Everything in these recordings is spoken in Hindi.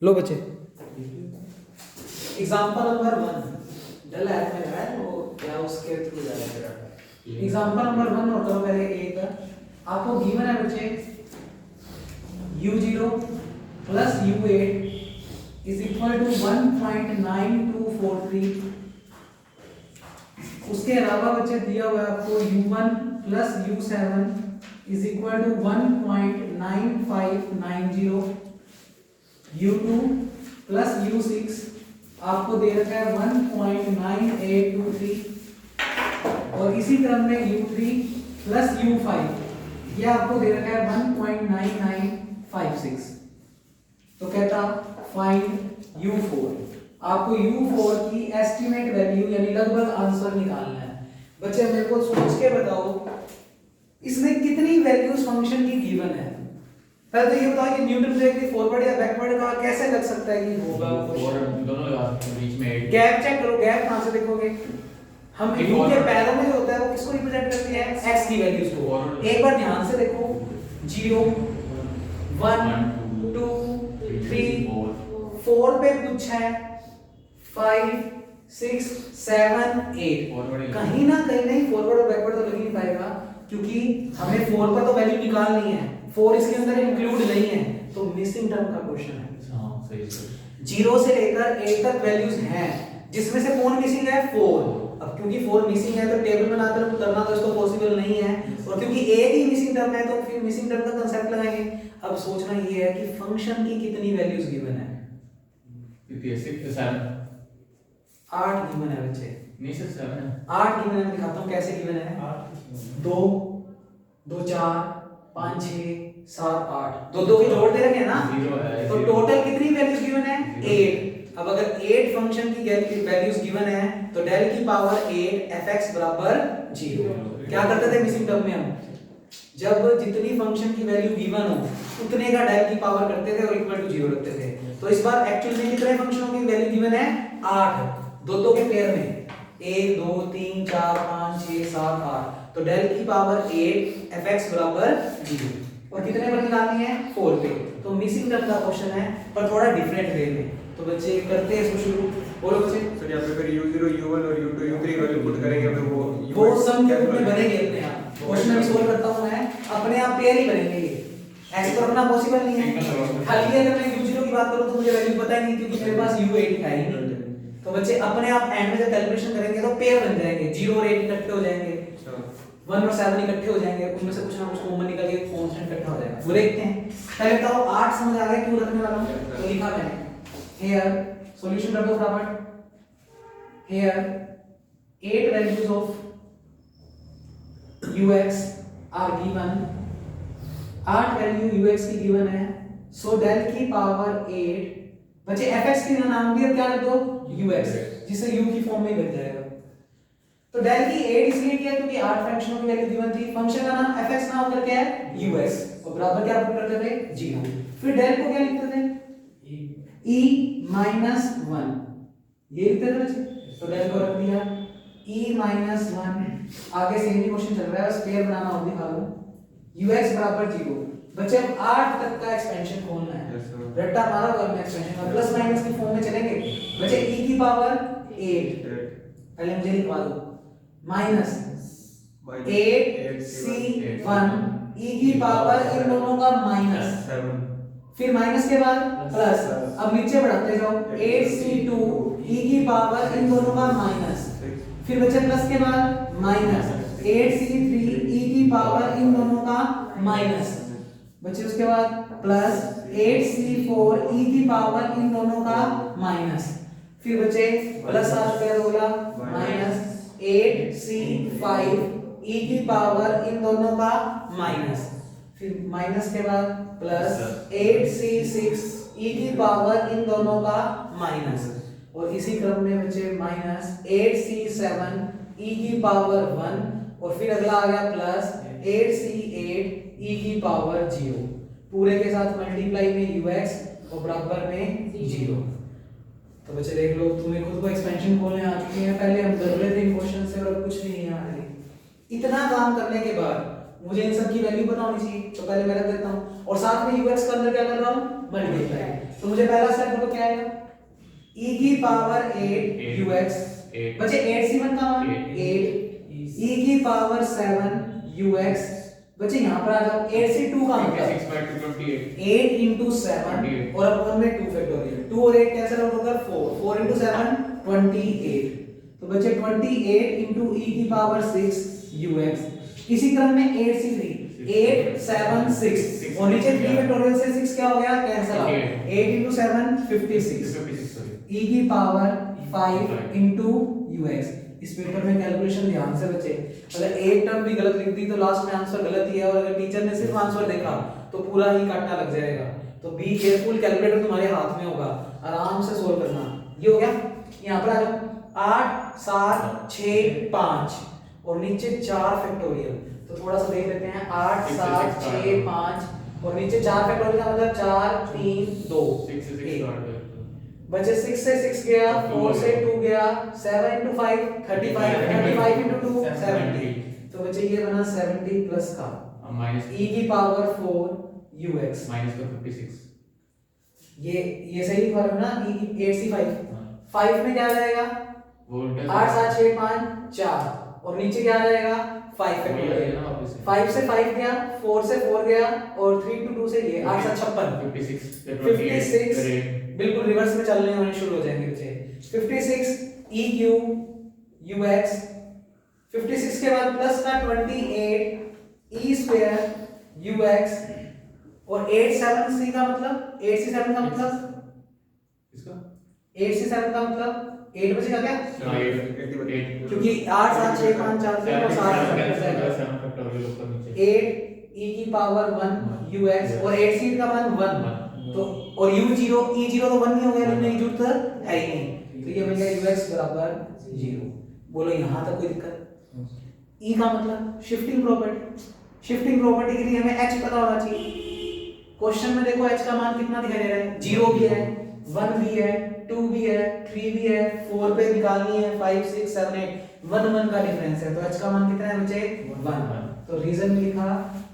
लो बच्चे एग्जांपल नंबर 1 डल ऐप में है तो क्या उसके थ्रू जाएगा तेरा एग्जांपल नंबर 1 और तो पहले एक आपको गिवन है बच्चे u0 plus u8 is equal to 1.9243। उसके अलावा बच्चे दिया हुआ है आपको u1 plus u7 is equal to 1.9590, u2 plus u6 आपको दे रखा है 1.9823 और इसी क्रम में u3 प्लस u5 ये आपको दे रखा है 1.9956। तो कहता फाइंड u4, आपको u4 की एस्टिमेट वैल्यू यानी लगभग आंसर निकालना है। बच्चे मेरे को सोच के बताओ इसमें कितनी वैल्यूज फंक्शन की गिवन है। पहले तो ये बताओ कि न्यूटन ब्रेक फॉरवर्ड या बैकवर्ड का कैसे लग सकता है कि होगा दोनों लगा बीच में गैप चेक करो, गैप कहां से देखोगे। हम u के पैरों में जो होता है वो किसको रिप्रेजेंट करती है x की वैल्यूज को। एक बार ध्यान से देखो 0 1 2 3 4 पे कुछ है 5 6 7 8 कहीं ना कहीं नहीं फॉरवर्ड और बैकवर्ड तो लग ही नहीं पाएगा क्योंकि हमें 4 पर तो वैल्यू निकालनी है, 4 इसके अंदर इंक्लूड नहीं है तो मिसिंग टर्म का क्वेश्चन है। हां सही 0 से लेकर 8 तक वैल्यूज हैं जिसमें से कौन मिसिंग है 4। अब क्योंकि 4 मिसिंग है तो टेबल बनाकर उतरना तो इसको पॉसिबल नहीं है और क्योंकि एक ही मिसिंग टर्म है तो फिर मिसिंग टर्म का कांसेप्ट लगाएंगे। अब सोचना ये है कि फंक्शन की कितनी वैल्यूज गिवन है। यूपीएससी के 7 8 गिवन है बच्चे, नहीं सर 7 है 8 गिवन है। दिखाता हूं कैसे गिवन है। 2 2 4 5 6 7 8 दो दो के जोड़ दे रखे हैं ना, तो टोटल कितनी वैल्यूज गिवन है 8। अब अगर 8 फंक्शन की वैल्यूज गिवन है तो डेल की पावर 8 fx बराबर 0। क्या करते थे मिसिंग टर्म में हम जब जितनी फंक्शन की वैल्यू गिवन हो उतने का डेल की पावर करते थे और इक्वल टू 0 रखते थे। तो इस बार एक्चुअल में कितने फंक्शनों की वैल्यू गिवन है 8, दो दो के पेयर में 1 2 3 4 5 6 7 8 तो डेल की पावर 8 fx बराबर 0 और कितने पर निकालनी है 4 पे। तो मिसिंग टर्म का क्वेश्चन है पर थोड़ा डिफरेंट वे में। तो बच्चे करते हैं इसको शुरू। बोलो बच्चे सर यहाँ पे फिर u0 u1 और u2 u3 वैल्यू पुट करेंगे फिर वो सम के रूप में बनेंगे अपने आप। क्वेश्चन अभी सोल्व करता हूं मैं, अपने आप पेयर ही बनेंगे ये, ऐसे तो रखना पॉसिबल नहीं है। खाली अगर मैं u0 की बात करूं तो मुझे वैल्यू पता ही नहीं क्योंकि मेरे पास u8 है ही नहीं। तो बच्चे अपने आप एंड में जब कैलकुलेशन करेंगे तो पेयर बन जाएंगे, 0 और 8 इकट्ठे हो जाएंगे, 1 और 7 इकट्ठे हो जाएंगे, उनमें से कुछ ना कुछ कॉमन निकल के कांस्टेंट इकट्ठा हो जाएगा। वो देखते हैं। पहले बताओ 8 समझ आ गया क्यों रखने वाला हूं। तो लिखा मैंने here solution कर दो फटाफट। here 8 values of ux are given, 8 value ux की गिवन है। सो डेल की पावर 8 बच्चे fx की नाम भी क्या रख दो ux जिसे u की फॉर्म में लग जाएगा। तो डेल की 8 इसलिए किया क्योंकि 8 फंक्शनों की वैल्यू गिवन थी। फंक्शन का नाम fx ना होकर क्या है ux और बराबर क्या पुट करते थे 0। फिर डेल को क्या लिखते थे e -1 ये लिखते थे बच्चे। तो डेल को रख दिया e -1। आगे सेम ही क्वेश्चन चल रहा है, बस पेयर बनाना और दिखा दूं ux बराबर 0। बच्चे अब 8 तक का एक्सपेंशन खोलना है। रट्टा मारा और मैं एक्सपेंशन का प्लस माइनस की फॉर्म में चलेंगे। बच्चे e की पावर 8 पहले मुझे लिखवा दो माइनस 8c1 e की पावर इन दोनों का माइनस 7 फिर माइनस के बाद प्लस। अब नीचे बढ़ाते जाओ 8c2 e की पावर इन दोनों का माइनस फिर बच्चे प्लस के बाद माइनस 8c3 e की पावर इन दोनों का माइनस बच्चे उसके बाद प्लस 8c4 e की पावर इन दोनों का माइनस फिर बच्चे प्लस आ चुका है होगा माइनस 8c5 e की पावर इन दोनों का माइनस फिर माइनस के बाद प्लस 8c6 e की पावर इन दोनों का माइनस और इसी क्रम में बच्चे माइनस 8c7 e की पावर 1 और फिर अगला आ गया प्लस 8c8 e की पावर 0 पूरे के साथ मल्टीप्लाई में ux और बराबर में 0। तो बच्चे देख लो तुम्हें खुद को एक्सपेंशन खोलने आ चुके हैं। पहले हम कर रहे थे क्वेश्चन से और अब कुछ नहीं आ रही। इतना काम करने के बाद मुझे इन सब की वैल्यू पता होनी चाहिए तो पहले मैं रख देता हूं और साथ में ux का अंदर क्या कर रहा हूं मल्टीप्लाई। तो मुझे पहला स्टेप बोलो क्या आएगा, e की पावर 8 ux बचे 8c1 का मान 8, e की पावर 7 ux बचे यहाँ पर आ जाओ 8c2 का मतलब 56 by 228 8 into 7 और अपॉन में 2 फैक्टोरियल, 2 और 8 कैंसिल आउट होगा 4, 4 into 7 28, तो बचे 28 into e की पावर 6 ux। इसी क्रम में 8c3 8 7 6 और नीचे 3 फैक्टोरियल से 6 क्या हो गया, कैंसिल आउट, 8 into 7 56 e की पावर 5 into ux। इस पेपर में कैलकुलेशन ध्यान से बचे, अगर एक टर्म भी गलत लिख दी तो लास्ट में आंसर गलत ही है, और अगर टीचर ने सिर्फ आंसर देखा तो पूरा ही काटा लग जाएगा। तो बी केयरफुल, कैलकुलेटर तुम्हारे हाथ में होगा, आराम से सोल्व करना। ये हो गया, यहाँ पर आ जाओ 8 7 6 5 और नीचे 4 फैक्टोरियल, तो थोड़ा सा देख लेते हैं 8 7 6 5 और नीचे 4 फैक्टोरियल का मतलब 4 3 2 1 बचे 6 से 6 गया, 4 से 2 गया, 7 into 5 35 35 into 2 70, तो बचे ये बना 70 प्लस का माइनस e की पावर 4 ux माइनस का 56 ये सही लिखवा रहे हो ना, e की 8c5 5 में क्या आ जाएगा, वो 8 7 6 5 4 और नीचे क्या आ जाएगा 5 फैक्टोरियल, 5 से 5 गया, 4 से 4 गया और 3 to 2 से ये 8 7 56 56 बिल्कुल रिवर्स में चलने होने शुरू हो जाएंगे बच्चे। 56 e क्यूब ux 56 के बाद प्लस का 28 e स्क्वायर ux और 8 7 c का मतलब 8 c 7 का मतलब इसका 8 c 7 का मतलब 8 बचेगा क्या, 8 क्योंकि 8 7 6 5 4 से और 7 8 e की पावर 1 ux और 8 c का मान 1, तो और u0 e0 तो 1 नहीं हो गया, नहीं जुड़ तो है ही नहीं, तो ये बन गया ux बराबर 0। बोलो यहां तक कोई दिक्कत। e का मतलब शिफ्टिंग प्रॉपर्टी, शिफ्टिंग प्रॉपर्टी के लिए हमें h पता होना चाहिए। क्वेश्चन में देखो h का मान कितना दिखाई दे रहा है, 0 भी है, 1 भी है, 2 भी है, 3 भी है, 4 पे निकालनी है, 5 6 7 8 1 1 का डिफरेंस है, तो h का मान कितना है बच्चे 1। तो रीजन लिखा,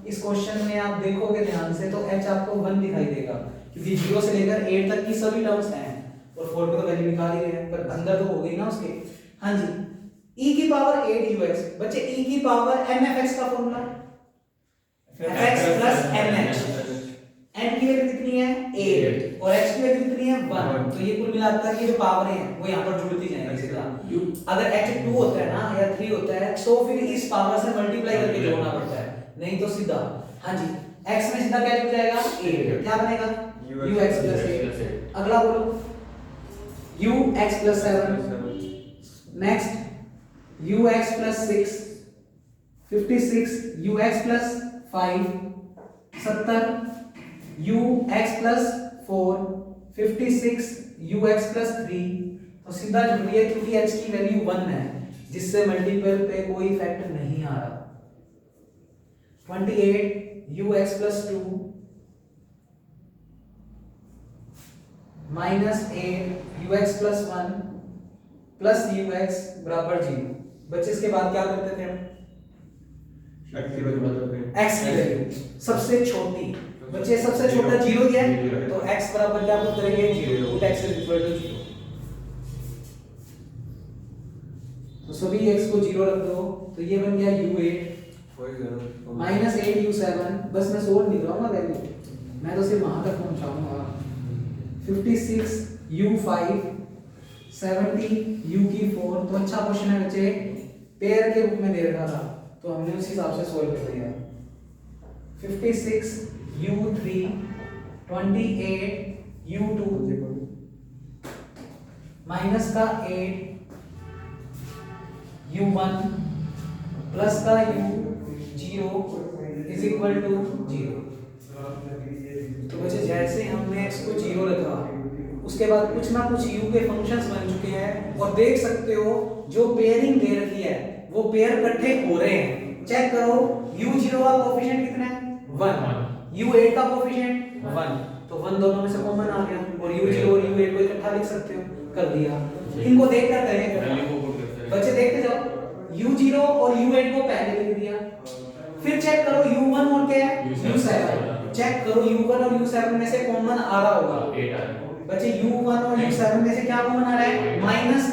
इस क्वेश्चन में आप देखोगे ध्यान से तो h आपको 1 दिखाई देगा, क्योंकि 0 से लेकर 8 तक की सभी टर्म्स हैं और 4 पे तो वैल्यू निकाल ही रहे हैं, पर अंदर तो हो गई ना उसके। हां जी, e की पावर 8 ux बच्चे e की पावर nfx का formula fx plus nh, n की वैल्यू कितनी है 8 और x की वैल्यू कितनी है 1, तो ये कुल मिलाकर ये जो पावरें हैं वो यहां पर जुड़ती जाएंगी सीधा। अगर h 2 होता है ना या 3 होता है तो फिर इस पावर से मल्टीप्लाई करके जोड़ना पड़ता है, नहीं तो सीधा। हां जी, x में सीधा क्या जुड़ जाएगा 8, क्या बनेगा ux प्लस 8। अगला बोलो ux plus 7, next ux plus 6 56 ux plus 5 70 ux plus 4 56 ux plus 3, तो सीधा जुड़ रही है क्योंकि h की वैल्यू 1 है, जिससे मल्टीपल पे कोई इफेक्ट नहीं आ रहा। 28 ux plus 2 minus 8 ux plus 1 plus ux बराबर 0। बच्चे इसके बाद क्या करते थे हम, x की वैल्यू सबसे छोटी, बच्चे सबसे छोटा 0 ही है, तो x बराबर क्या पुट करेंगे 0, put x is equal to 0, तो सभी x को 0 रख दो, तो ये बन गया u8 माइनस 8 u7, बस मैं सोल्व नहीं कराऊंगा वैल्यू, मैं तो सिर्फ वहां तक पहुंचाऊंगा। 56 u5 70 u की 4, तो अच्छा क्वेश्चन है बच्चे, पेयर के रूप में दे रखा था तो हमने उस हिसाब से सोल्व कर लिया। 56 u3 28 u2 माइनस का 8 u1 प्लस का u0 इज इक्वल टू 0। तो बच्चे जैसे हमने x को 0 रखा, उसके बाद कुछ ना कुछ u के फंक्शंस बन चुके हैं और देख सकते हो जो पेयरिंग दे रखी है वो पेयर इकट्ठे हो रहे हैं। चेक करो u0 का कोएफिशिएंट कितना है 1, u8 का कोएफिशिएंट 1, तो 1 दोनों में से कॉमन आ गया और u0 और u8 को इकट्ठा लिख सकते हो, कर दिया। इनको देखकर करेंगे बच्चे, देखते जाओ u0 और u8 को पहले लिख दिया, फिर चेक करो u1 और क्या है u7, चेक करो u1 और u7 में से कॉमन आ रहा होगा 8 आ रहा है बच्चे u1 और u7 में से क्या कॉमन आ रहा है माइनस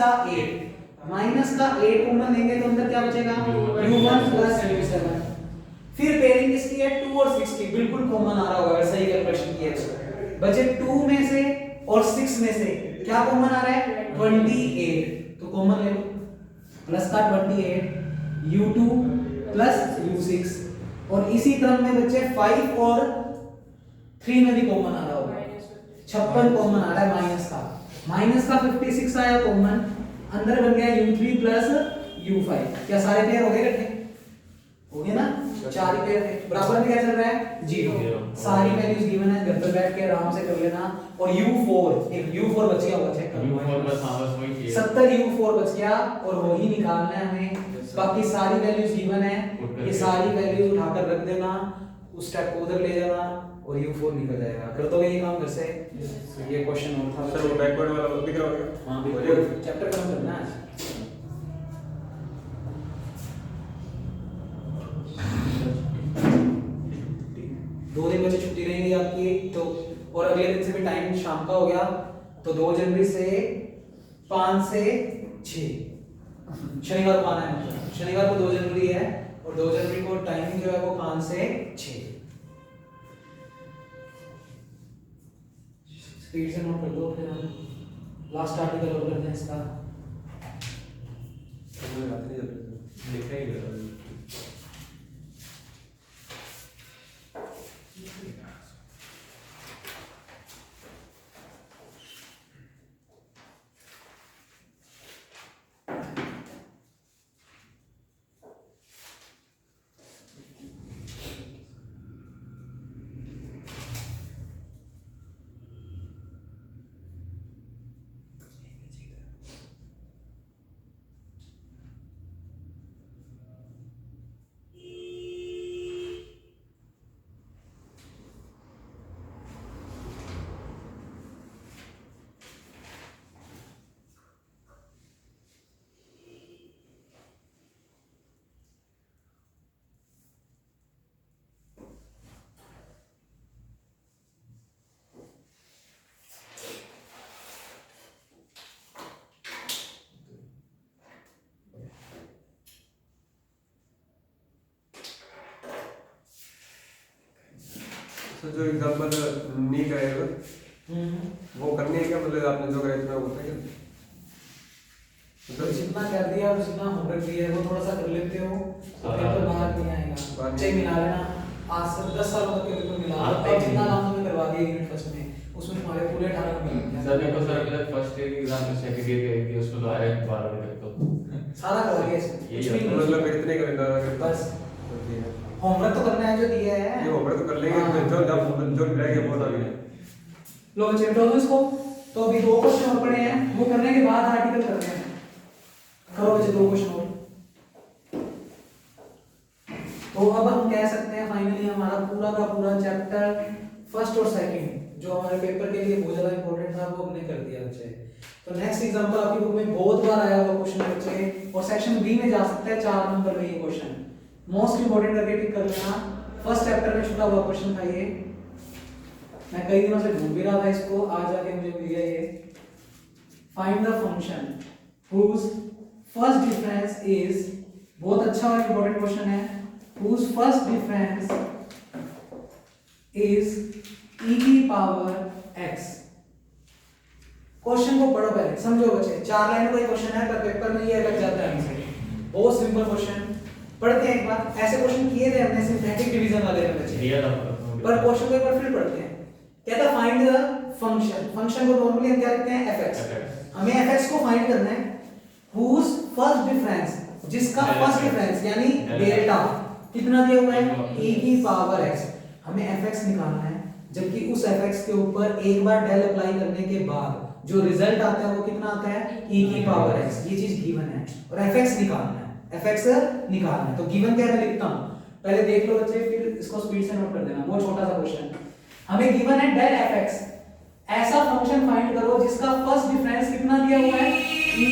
का 8 कॉमन लेंगे तो अंदर क्या बचेगा u1 प्लस u7 फिर पेयरिंग किसकी है 2 और 6 की बिल्कुल कॉमन आ रहा होगा अगर सही कैलकुलेशन किया तो बच्चे 2 में से और 6 में से क्या कॉमन आ रहा है 28 तो कॉमन ले लो प्लस का 28 u2 प्लस u6 और इसी क्रम में बच्चे 5 और 3 में भी कॉमन आ रहा होगा 56 कॉमन आ रहा है माइनस का 56 आया कॉमन अंदर बन गया u3 प्लस u5 क्या सारे पेयर हो गए इकट्ठे हो गए ना चार ही पेयर थे बराबर में क्या चल रहा है 0 सारी वैल्यूज गिवन है घर पे बैठ के आराम से कर लेना और u4 एक u4 बच गया होगा चेक करो u4 बस हां बस वही चाहिए 70 u4 बच गया और वही निकालना है हमें बाकी सारी वैल्यूज गिवन है ये सारी वैल्यूज उठाकर रख देना उस स्टेप को उधर ले जाना और u4 निकल जाएगा कर दोगे ये काम घर से ये क्वेश्चन और था सर वो बैकवर्ड वाला वो भी कराओगे हां बिल्कुल चैप्टर खत्म करना है दो दिन बच्चे छुट्टी रहेगी आपकी तो और अगले दिन से भी टाइम शाम का हो गया तो 2 जनवरी से 5 से 6 शनिवार को आना है मतलब शनिवार को 2 जनवरी है और 2 जनवरी को टाइमिंग जो है वो 5 से 6 स्पीड से नोट कर दो फिर हम लास्ट आर्टिकल और करते हैं इसका समझ आते नहीं जाते लिखेंगे सर जो एग्जांपल नहीं करेगा वो करनी है क्या मतलब आपने जो कराया वो होता है क्या तो जितना कर दिया और जितना होमवर्क दिया है वो थोड़ा सा कर लेते हो तो पेपर बाहर नहीं आएगा बच्चे मिला लेना आज से 10 सालों तक के पेपर मिला लो और जितना काम तुमने करवा दिया यूनिट फर्स्ट में उसमें तुम्हारे पूरे 18 नंबर मिल सर देखो सर अभी तक फर्स्ट ईयर की एग्जाम में सेकंड ईयर की थी उसको तो आया 12 तक तो सारा करवा दिया इसमें यही कुछ भी नहीं। मतलब इतने करेंगे बस होमवर्क तो करना है जो दिया है ये होमवर्क तो कर लेंगे हाँ। जो जो मिलेगा वो ना मिले लो बच्चे तो इसको तो अभी 2 क्वेश्चन और पड़े हैं वो करने के बाद आर्टिकल करते हैं करो बच्चे 2 क्वेश्चन और तो अब हम कह सकते हैं फाइनली हमारा पूरा का पूरा चैप्टर फर्स्ट और सेकंड जो हमारे पेपर के लिए बहुत ज्यादा इंपॉर्टेंट था वो हमने कर दिया बच्चे तो नेक्स्ट एग्जांपल आपकी बुक में बहुत बार आया हुआ क्वेश्चन बच्चे और सेक्शन बी में जा सकता है 4 नंबर में ये क्वेश्चन मोस्ट इंपोर्टेंट करके टिक कर लेना फर्स्ट चैप्टर में छुटा हुआ क्वेश्चन था ये मैं कई दिनों से ढूंढ भी रहा था इसको आज जाके मुझे मिल गया ये find the function whose first difference is बहुत अच्छा और इंपॉर्टेंट क्वेश्चन है whose first difference is e की पावर x क्वेश्चन को पढ़ो पहले समझो बच्चे 4 लाइनों का क्वेश्चन है पर पेपर में ये लग जाता है हमसे बहुत सिंपल क्वेश्चन पढ़ते हैं एक बार ऐसे क्वेश्चन किए थे हमने सिंथेटिक डिवीजन वाले में बच्चे दिया था पर क्वेश्चन को एक बार फिर पढ़ते हैं कहता फाइंड द फंक्शन को नॉर्मली हम क्या लिखते हैं fx हमें fx को फाइंड करना है whose first difference जिसका फर्स्ट डिफरेंस यानी डेल्टा कितना दिया हुआ है e की पावर x हमें fx निकालना है जबकि उस fx के ऊपर एक बार डेल अप्लाई करने के बाद जो रिजल्ट आता है वो कितना आता है e की पावर x ये चीज गिवन है और fx निकालना है fx निकालना है तो गिवन क्या मैं लिखता हूं पहले देख लो बच्चे फिर इसको स्पीड से नोट कर देना बहुत छोटा सा क्वेश्चन हमें गिवन है डेल fx ऐसा फंक्शन फाइंड करो जिसका फर्स्ट डिफरेंस कितना दिया हुआ है e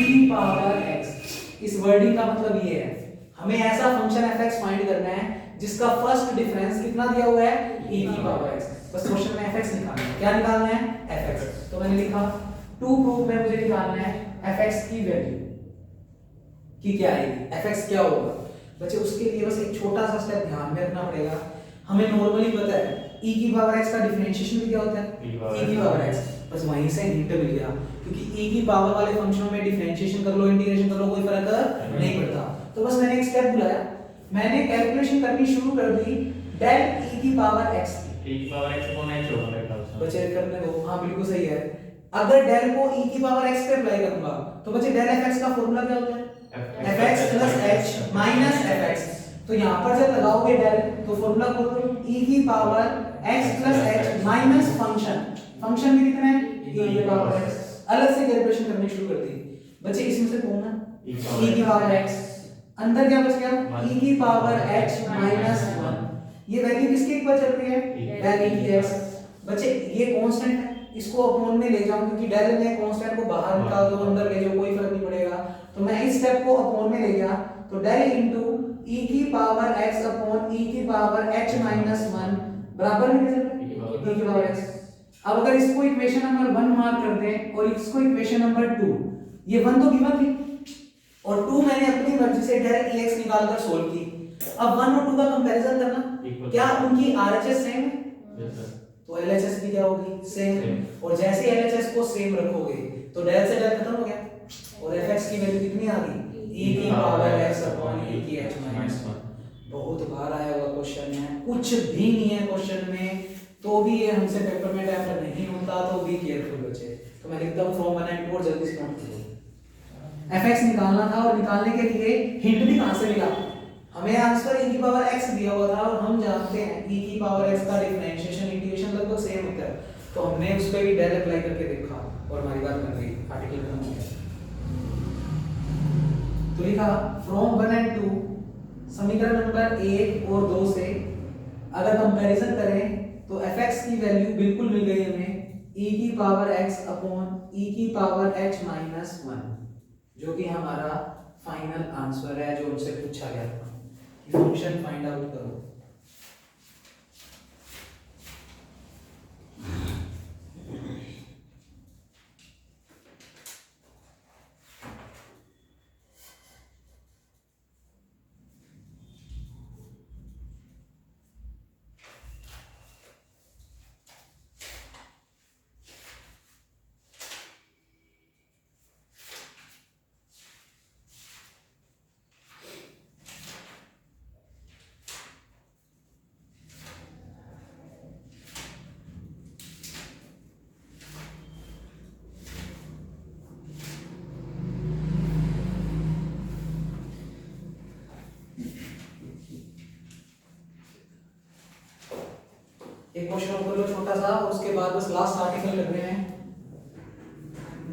की पावर x इस वर्डिंग का मतलब ये है हमें ऐसा फंक्शन fx फाइंड करना है जिसका फर्स्ट डिफरेंस कितना दिया हुआ है e की पावर x। बस क्वेश्चन में fx निकालना है। क्या निकालना है? fx। तो मैंने लिखा टू प्रूफ में मुझे निकालना है fx की वैल्यू कि क्या आएगी, fx क्या होगा बच्चे। उसके लिए बस एक छोटा सा स्टेप ध्यान में रखना पड़ेगा। हमें नॉर्मली पता है e की पावर x का डिफरेंशिएशन भी क्या होता है, e की पावर x। बस वहीं से हिंट मिल गया, क्योंकि e की पावर वाले फंक्शनों में डिफरेंशिएशन कर लो, इंटीग्रेशन कर लो, कोई फर्क नहीं पड़ता। तो बस मैंने एक स्टेप बुलाया, मैंने कैलकुलेशन करनी शुरू कर दी डेल e की पावर x की। e की पावर x अपॉन h होगा मेरे ख्याल से। बच्चे करने दो, हाँ बिल्कुल सही है। अगर डेल को e की पावर x पे अप्लाई करूंगा तो बच्चे डेल fx का फॉर्मूला क्या होता है, fx plus h minus fx। तो यहाँ पर जब लगाओगे डेल तो फॉर्मूला खोलो e की power x plus h minus function भी कितना है e की पावर x। अलग से कैलकुलेशन करनी शुरू कर दी बच्चे। इसमें से कौन है e की पावर x, अंदर क्या बच गया e की पावर h माइनस 1। ये वैल्यू किसके इक्वल चल रही है, डेल e की x। बच्चे ये कांस्टेंट है, इसको अपॉन में ले जाऊं क्योंकि डेल में कांस्टेंट को बाहर निकाल दो अंदर ले जाओ कोई फर्क नहीं पड़ेगा। तो मैं इस स्टेप को अपॉन में ले गया तो डेल इनटू e की पावर x अपॉन e की पावर h माइनस 1 बराबर में क्या चल रहा है e की पावर x। अब अगर इसको इक्वेशन नंबर 1 मार्क कर दें और इसको इक्वेशन नंबर 2, ये 1 तो गिवन थी और 2 मैंने अपनी मर्जी से डायरेक्ट ex निकालकर सोल्व की। अब 1 और 2 का कंपैरिजन करना, क्या उनकी RHS सेम है? Yes sir. तो LHS भी क्या होगी, सेम। और जैसे LHS को सेम रखोगे तो डेल से डेल खत्म हो गया और fx की वैल्यू कितनी आ गई e की पावर x अपॉन e की h माइनस 1। बहुत बार आया हुआ क्वेश्चन है, कुछ भी नहीं है क्वेश्चन में तो भी ये हमसे पेपर में अटेम्प्ट नहीं होता, तो बी केयरफुल बच्चे। तो मैं लिखता हूं फ्रॉम 1 and 2 और जल्दी से नोट करो। fx निकालना था और निकालने के लिए हिंट भी कहां से मिला, हमें आंसर e की पावर x दिया हुआ था और हम जानते हैं e की पावर x का डिफरेंशिएशन इंटीग्रेशन लगभग सेम होता है। तो हमने उस पे भी डेल अप्लाई करके देखा और हमारी बात बन गई, आर्टिकल खत्म हो गया। तो लिखा फ्रॉम 1 and 2 समीकरण नंबर 1 और 2 से अगर कंपैरिजन करें तो fx की वैल्यू बिल्कुल मिल गई हमें e की पावर x अपॉन e की पावर h माइनस 1, जो कि हमारा फाइनल आंसर है जो हमसे पूछा गया था कि फंक्शन फाइंड आउट करो। एक क्वेश्चन और कर लो छोटा सा, उसके बाद बस लास्ट आर्टिकल कर रहे हैं,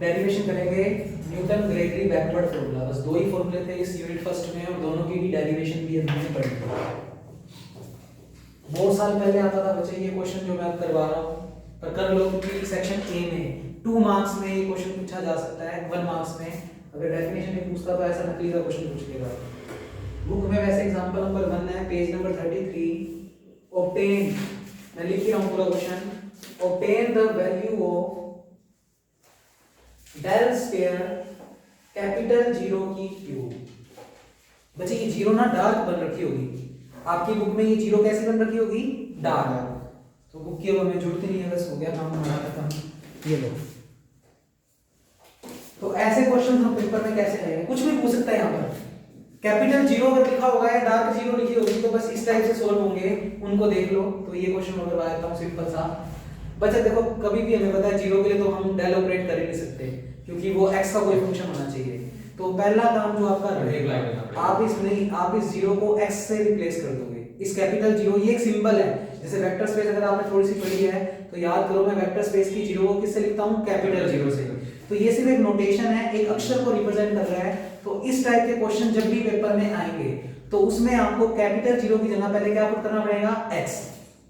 डेरिवेशन करेंगे न्यूटन ग्रेगरी बैकवर्ड फॉर्मूला। बस 2 ही फॉर्मूले थे इस यूनिट फर्स्ट में और दोनों की भी डेरिवेशन भी हमने पढ़ी। बहुत साल पहले आता था बच्चे ये क्वेश्चन जो मैं अब करवा रहा हूँ, पर कर लो क्योंकि सेक्शन ए में 2 मार्क्स में ये क्वेश्चन पूछा जा सकता है, 1 मार्क्स में अगर डेफिनेशन में पूछता तो ऐसा नकली का क्वेश्चन पूछ लेगा। बुक में वैसे एग्जांपल नंबर 1 है, पेज नंबर 33। ऑब्टेन, मैं लिख रहा हूं पूरा question, obtain the value of del square capital 0 की क्यूब। बच्चे ये 0 ना डार्क बन रखी होगी आपकी बुक में, ये 0 कैसी बन रखी होगी, डार्क। तो बुक की अब हमें जरूरत नहीं है, बस हो गया काम हमारा खत्म। ये लो, तो ऐसे क्वेश्चन हम पेपर में कैसे आएंगे, कुछ भी पूछ सकता है यहाँ पर। कैपिटल 0 अगर लिखा होगा या डार्क 0 लिखी होगी तो बस इस टाइप से सोल्व होंगे, उनको देख लो। तो ये क्वेश्चन अगर आया था सिंपल सा बच्चा, देखो कभी भी हमें पता है 0 के लिए तो हम डेल ऑपरेट कर ही नहीं सकते क्योंकि वो x का कोई फंक्शन होना चाहिए। तो पहला काम जो आपका रहेगा, आप इस 0 को x से रिप्लेस कर दोगे। इस कैपिटल 0 ये एक सिंबल है, जैसे वेक्टर स्पेस अगर आपने थोड़ी सी पढ़ी है तो याद करो, मैं वेक्टर स्पेस की 0 को किससे लिखता हूँ, कैपिटल 0 से। तो ये सिर्फ एक नोटेशन है, एक अक्षर को रिप्रेजेंट कर रहा है। तो इस टाइप के क्वेश्चन जब भी पेपर में आएंगे तो उसमें आपको कैपिटल 0 की जगह पहले क्या पुट करना पड़ेगा, x।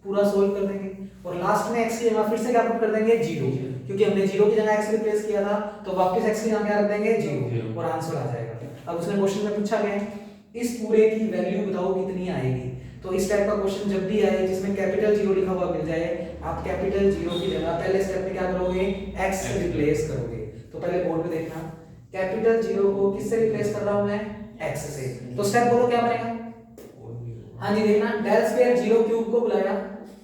पूरा सोल्व कर देंगे और लास्ट में x की जगह फिर से क्या पुट कर देंगे, 0, क्योंकि हमने 0 की जगह x रिप्लेस किया था। तो वापस x की जगह क्या रख देंगे, 0 और आंसर आ जाएगा। अब उसने क्वेश्चन में पूछा गया इस पूरे की वैल्यू बताओ कितनी आएगी। तो इस टाइप का क्वेश्चन जब भी आए जिसमें कैपिटल जीरो लिखा हुआ मिल जाए, आप कैपिटल जीरो की जगह पहले स्टेप में क्या करोगे, x से रिप्लेस करोगे। तो पहले बोर्ड पे देखना, कैपिटल जीरो को किससे रिप्लेस कर रहा हूं मैं, x से। तो स्टेप बोलो क्या बनेगा, हाँ जी देखना, डेल स्क्वायर जीरो क्यूब को बुलाया,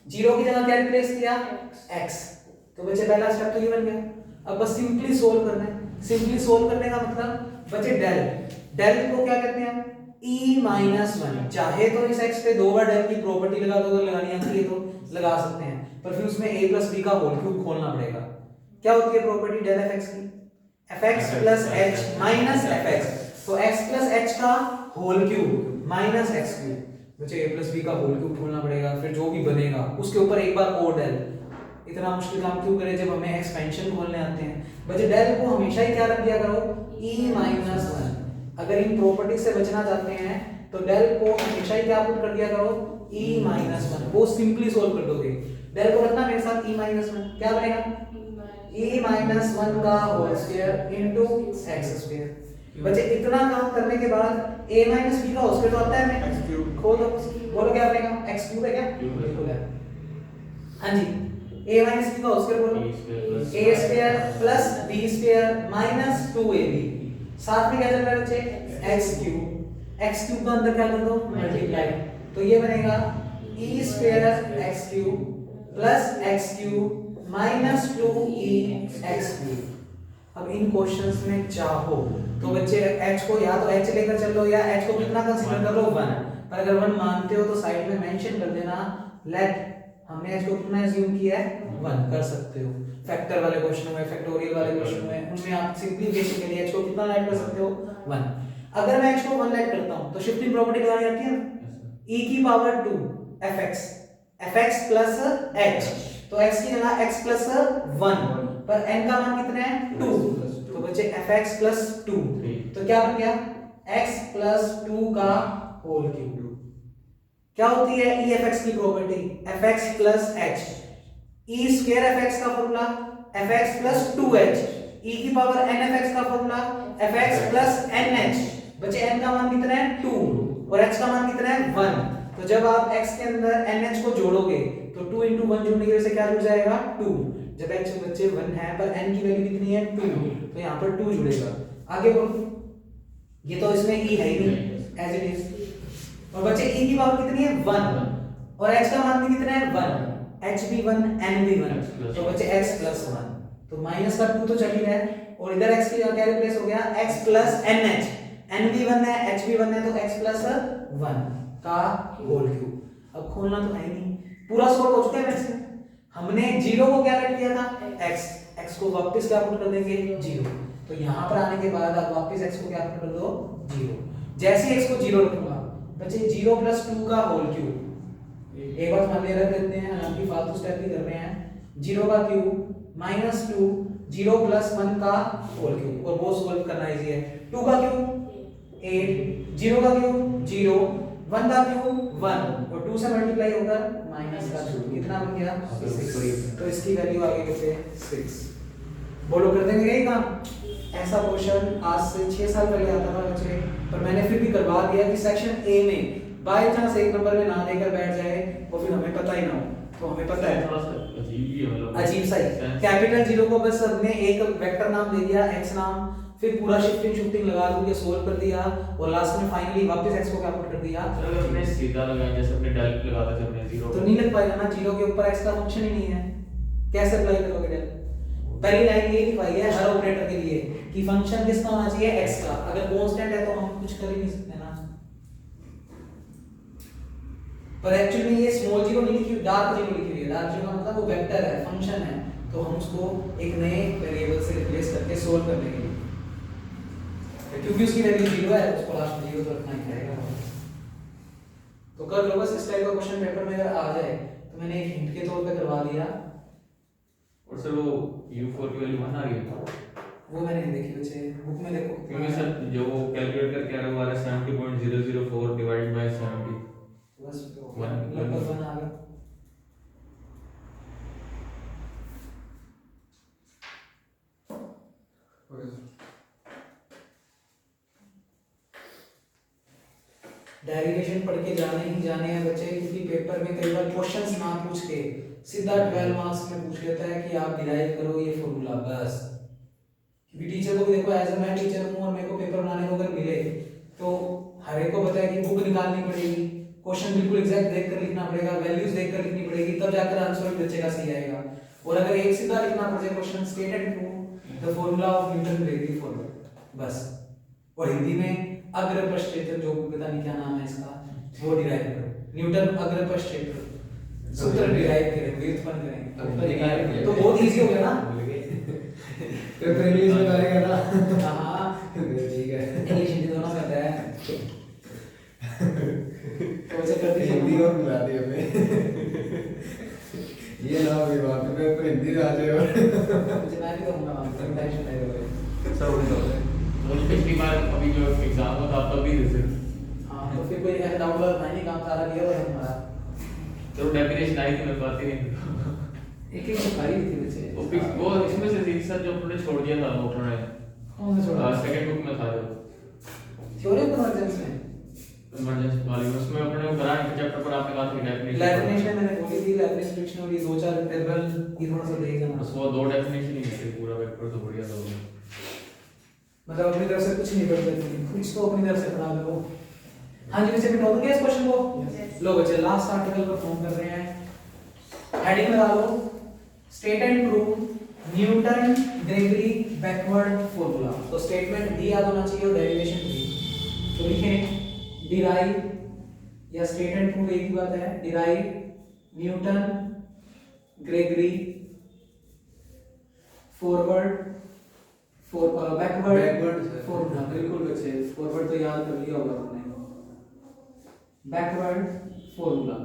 जीरो की जगह क्या रिप्लेस किया, x। तो बच्चे पहला स्टेप तो ये बन गया। अब बस सिंपली सोल्व करना है। सिंपली सोल्व करने का मतलब बच्चे डेल, डेल को क्या कहते हैं, e-1। चाहे तो इस x पे दो बार डेल की प्रॉपर्टी लगा दो, अगर लगानी आती है तो लगा सकते हैं, पर फिर उसमें a + b का होल क्यूब खोलना पड़ेगा। क्या होती है प्रॉपर्टी डेल fx की, fx + h माइनस fx, तो x + h का whole cube minus x cube. बच्चे a + b का होल क्यूब खोलना पड़ेगा, फिर जो भी बनेगा उसके ऊपर एक बार और डेल। इतना मुश्किल काम क्यों करें जब हमें एक्सपेंशन खोलने आते हैं। बच्चे डेल को हमेशा ही क्या रख दिया करो, e-1। अगर इन प्रॉपर्टी से बचना चाहते हैं तो डेल को हमेशा ही क्या पुट कर दिया करो, e-1। वो सिंपली सोल्व कर दोगे। डेल को रखना मेरे साथ e-1, क्या बनेगा, e-1 का whole square into x square. बच्चे इतना काम करने के बाद a - b का होल स्क्वायर तो आता है हमें, x क्यूब, खोल दो, बोलो क्या बनेगा, x क्यूब है क्या, बिल्कुल है। हाँ जी, a - b का होल स्क्वायर बोलो, a square plus b square minus 2ab। साथ में क्या चल रहा है बच्चे, x क्यूब का अंदर क्या कर दो, मल्टीप्लाई। तो ये बनेगा e square x cube plus x cube minus 2e x cube. अब इन क्वेश्चंस में चाहो तो बच्चे h को या तो h लेकर चल लो, या h को कितना कंसीडर कर लो, 1। पर अगर 1 मानते हो तो साइड में मेंशन कर देना, लेट हमने h को कितना अज्यूम किया है, 1 कर सकते हो। फैक्टर वाले क्वेश्चन में, फैक्टोरियल वाले क्वेश्चन में, उनमें आप सिंपलीफिकेशन के लिए h को कितना ऐड कर सकते हो, 1। अगर मैं h को 1 ऐड करता हूं तो शिफ्टिंग प्रॉपर्टी लगानी आती है ना, e की पावर 2 fx प्लस h, तो x की जगह x प्लस 1, पर n का मान कितना है, 2। तो बच्चे fx प्लस 2, तो क्या बन गया, x प्लस 2 का होल क्यूब। क्या होती है e fx की property, fx plus h, e square fx का formula fx plus 2h, e की पावर n fx का फॉर्मूला fx प्लस nh। बच्चे n का मान कितना है, 2, और h का मान कितना है, 1। तो जब आप x के अंदर nh को जोड़ोगे तो 2 × 1 जोड़ने की वजह से क्या जुड़ जाएगा, 2। जब h बच्चे 1 है पर n की वैल्यू कितनी है, 2, तो यहाँ पर 2 जुड़ेगा। आगे बोलो, ये तो इसमें e है ही नहीं, एज इट इज। और बच्चे e की पावर कितनी है, 1, और h का मान भी कितना है, 1, h भी 1 n भी 1, तो बच्चे x प्लस 1। तो माइनस का 2 तो चल ही रहा है, और इधर x की जगह क्या रिप्लेस हो गया, x प्लस nh, n भी 1 है h भी 1 है, तो x प्लस 1 का होल क्यूब। अब खोलना तो है नहीं, पूरा सोल्व हो चुका है वैसे। हमने जीरो को क्या रख दिया था, x को वापस क्या पुट कर देंगे, 0। तो यहाँ पर आने के बाद आप वापस x को क्या पुट कर दो, 0। जैसे ही x को 0 रखूंगा बच्चे 0 + 2 का होल क्यूब। एक बात मान रख देते हैं, हालांकि फालतू स्टेप भी कर रहे हैं। 0 का क्यूब माइनस 2, 0 + 1 का होल क्यूब, और वो सोल्व करना इजी है। 2 का क्यूब 8, 0 का क्यूब 0, 1 का क्यूब 1, और 2 से मल्टीप्लाई होकर माइनस का क्यूब, कितना बन गया, 6। तो इसकी वैल्यू आ गई बच्चे 6। बोलो कर देंगे यही काम। ऐसा क्वेश्चन आज से 6 साल पहले आता था बच्चे, पर मैंने फिर भी करवा दिया कि सेक्शन ए में बाय चांस 1 नंबर में ना देकर बैठ जाए और फिर हमें पता ही ना हो, तो हमें पता है थोड़ा सा अजीब ही है, मतलब अजीब सा ही। कैपिटल जीरो को बस हमने एक वेक्टर नाम दे दिया x नाम, फिर पूरा शिफ्टिंग लगा के सोल्व कर दिया, और लास्ट में फाइनली वापस x को क्या पुट कर दिया। चलो अगर हमने सीधा लगाया, जैसे अपने डेल लगाते थे हमने 0, तो नहीं लग पाएगा ना, जीरो के ऊपर x का फंक्शन ही नहीं है, कैसे अप्लाई करोगे डेल। पहली लाइन ये लिखवाई है हर ऑपरेटर के लिए कि फंक्शन किसका होना चाहिए, x का। अगर कांस्टेंट है तो हम कुछ कर ही नहीं सकते ना। पर एक्चुअली में ये स्मॉल जीरो नहीं लिखी, डार्क जीरो लिखी हुई है। डार्क जीरो का मतलब वो वेक्टर है, फंक्शन है, तो हम उसको एक नए वेरिएबल से रिप्लेस करके सोल्व कर लेंगे, क्योंकि उसकी वैल्यू 0 है, उसको लास्ट में 0 तो रखना ही पड़ेगा। तो कर लो बस, इस टाइप का क्वेश्चन पेपर में अगर आ जाए तो मैंने एक हिंट के तौर पे करवा दिया। और सर वो u4 की वैल्यू 1 आ गई, वो मैंने नहीं देखी बच्चे, बुक में देखो। क्योंकि सर जो कैलकुलेट करके आ रहा है 70.004 डिवाइडेड बाय 70, बस One, लगभग 1 आ गया। Okay sir. डेरिवेशन पढ़ के जाने ही जाने हैं बच्चे, क्योंकि पेपर में कई बार क्वेश्चंस ना पूछ के सीधा 12 मार्क्स में पूछ लेता है कि आप डिराइव करो ये फॉर्मूला बस। क्योंकि टीचर को भी देखो, एज मैं टीचर हूँ और मेरे को पेपर बनाने को अगर मिले तो हर एक को पता है कि बुक निकालनी पड़ेगी, क्वेश्चन बिल्कुल एग्जैक्ट देख कर लिखना पड़ेगा, वैल्यूज देख कर लिखनी पड़ेगी, तब जाकर आंसर बच्चे का सही आएगा। और अगर एक सीधा लिखना पड़ जाए question state and prove the formula of Newton Gregory formula बस, और हिंदी में अग्रपश्चेत्र, जो पता नहीं क्या नाम है इसका, वो डिराइव करो, न्यूटन अग्रपश्चेत्र सूत्र डिराइव करें, व्युत्पन्न करें, तो बहुत इजी हो गया ना। पेपर इंग्लिश में करेगा ना। हाँ ठीक है, इंग्लिश हिंदी दोनों में आता है, तो वैसे कर दीजिए। हिंदी और मिला दी हमें। ये ना हो वहाँ पे पेपर हिंदी में आ जाए और मुझे मैं भी कहूँगा वहाँ पे, टेंशन नहीं लो। सब उल्टा होता है। तो पिछली बार अभी जो एग्जाम हुआ था तब भी जैसे हाँ तो फिर कोई ऐसा डाउट वाला नहीं, काम सारा किया हुआ है हमारा। तो डेफिनेशन आई थी, मैं बात ही नहीं एक एक खाई थी बच्चे। वो इसमें से थी सर जो अपने छोड़ दिया था, वो अपने कौन सा छोड़ा? सेकंड बुक में था जो थ्योरी ऑफ कन्वर्जेंस में इमरजेंसी वाली, उसमें अपने करा चैप्टर पर आपने कहा था कि डेफिनेशन मैंने बोली थी, लेबनिज फ्रिक्शन और ये दो चार इंटरवल ये थोड़ा सा देख लेना। बस वो दो डेफिनेशन ही है, पूरा पेपर तो बढ़िया था। मतलब अपनी तरफ से कुछ नहीं पढ़ सकते, कुछ तो अपनी तरफ से पढ़ा लो। हाँ जी बच्चे, मिटा दूंगे इस क्वेश्चन को। लो बच्चे लास्ट आर्टिकल पर फॉर्म कर रहे हैं, हेडिंग लगा लो state and prove Newton Gregory backward formula. तो स्टेटमेंट डी याद होना चाहिए और डेरिवेशन डी, तो लिखें डिराइव या स्टेट एंड प्रूव एक ही बात है, derive Newton Gregory forward backward formula. बिल्कुल बच्चे, फॉरवर्ड तो याद कर लिया होगा तुमने, बैकवर्ड फॉर्मूला।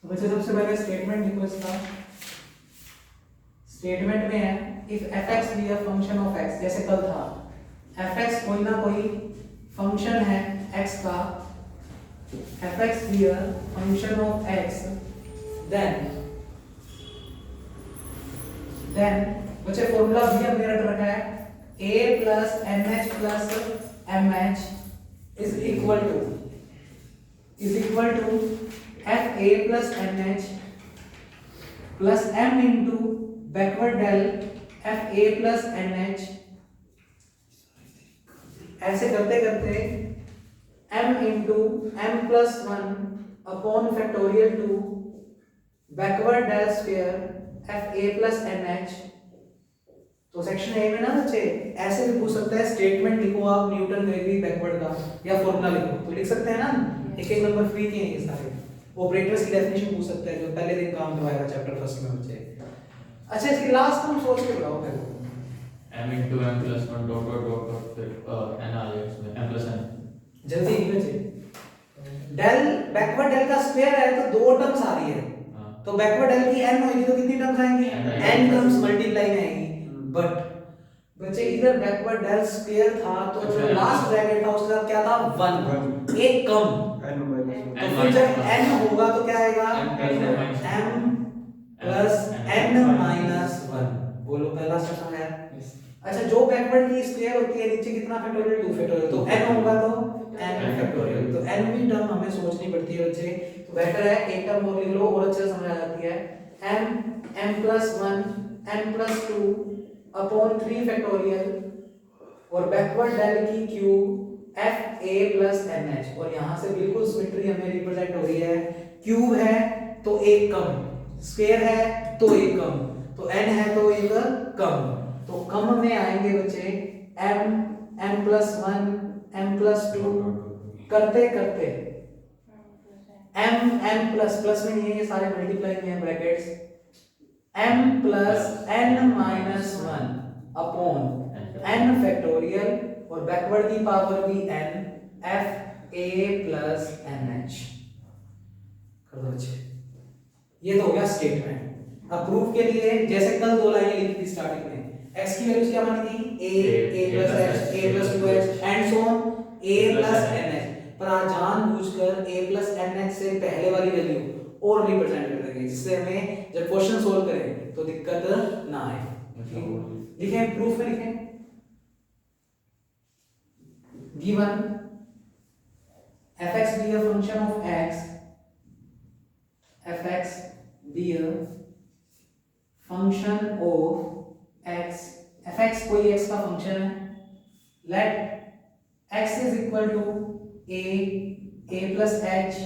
तो बच्चे सबसे पहले स्टेटमेंट लिखो इसका। स्टेटमेंट में है if fx be a function of x, जैसे कल था fx कोई ना कोई फंक्शन है x का, fx be a function of x, then बच्चे फॉर्मूला भी हमने रट रखा है a plus nh plus mh is equal to fa plus nh plus m into backward del fa plus nh, ऐसे करते करते m into m plus 1 upon factorial two backward del square fa plus nh। तो सेक्शन ए में ना बच्चे ऐसे भी पूछ सकता है, स्टेटमेंट लिखो आप न्यूटन ग्रेगरी बैकवर्ड का या फॉर्मूला लिखो, तो लिख सकते हैं ना। एक एक नंबर फ्री के हैं ये सारे। ऑपरेटर्स की डेफिनेशन पूछ सकता है जो पहले दिन काम करवाया था चैप्टर फर्स्ट में बच्चे। अच्छा इसकी लास्ट हम सोच के बताओ फिर m into m plus 1 dot dot dot dot फिर n आ जाएगा इसमें m plus n। जल्दी ही बच्चे। डेल बैकवर्ड डेल का स्क्वायर है तो दो टर्म्स आ रही है, तो बैकवर्ड डेल की n होगी तो कितनी टर्म्स आएंगी? n टर्म्स मल्टीप्लाई में आएंगी। बट बच्चे इधर बैकवर्ड डेल स्क्वायर था तो जो लास्ट ब्रैकेट था उसका क्या था? 1, एक कम। तो फिर जब n होगा तो क्या आएगा? m plus n minus 1। बोलो पहला सेक्शन है। अच्छा जो बैकवर्ड की स्क्वायर होती है नीचे कितना फैक्टोरियल? 2 फैक्टोरियल, तो n होगा तो n फैक्टोरियल। तो n भी टर्म हमें सोचनी पड़ती है बच्चे, तो बेटर है एक टर्म और लिख लो और अच्छे से समझ आ जाती है। m plus 1 n plus 2 upon 3 factorial और बैकवर्ड डेल की cube f a plus nh, और यहाँ से बिल्कुल सिमेट्री हमें रिप्रेजेंट हो रही है। क्यूब है तो एक कम, स्क्वायर है तो एक कम, तो n है तो एक कम, तो कम में आएंगे बच्चे m प्लस 1 m प्लस 2 करते करते m प्लस में नहीं है, ये सारे मल्टीप्लाई में है brackets, m plus n minus 1 upon n factorial और बैकवर्ड की पावर भी n f a plus nh कर दो बच्चे। ये तो हो गया स्टेटमेंट। अब प्रूफ के लिए जैसे कल दो लाइनें लिखी थी स्टार्टिंग में, x की वैल्यूज क्या मानी थी? a plus h a plus 2h and so on a plus nh, पर आज जानबूझकर a प्लस nh से पहले वाली वैल्यू और रिप्रेजेंट कर देंगे जिससे हमें जब क्वेश्चन सोल्व करें तो दिक्कत ना आए। लिखें प्रूफ में लिखें given fx be a function of x, fx be a function of x, fx कोई x का फंक्शन है, let x is equal to a plus h,